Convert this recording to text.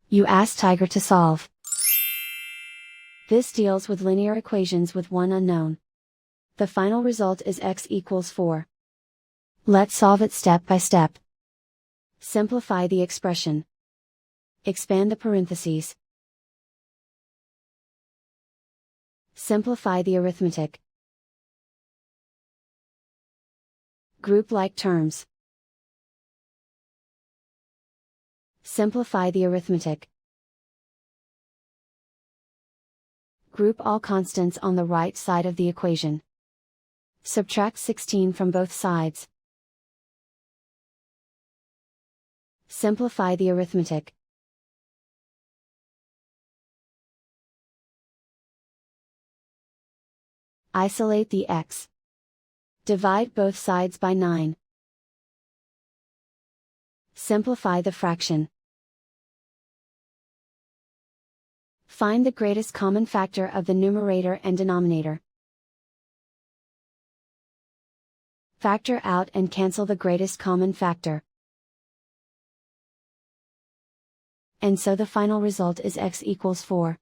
You ask Tiger to solve. This deals with linear equations with one unknown. The final result is x equals 4. Let's solve it step by step. Simplify the expression. Expand the parentheses. Simplify the arithmetic. Group like terms. Simplify the arithmetic. Group all constants on the right side of the equation. Subtract 16 from both sides. Simplify the arithmetic. Isolate the x. Divide both sides by 9. Simplify the fraction. Find the greatest common factor of the numerator and denominator. Factor out and cancel the greatest common factor. And so the final result is x equals 4.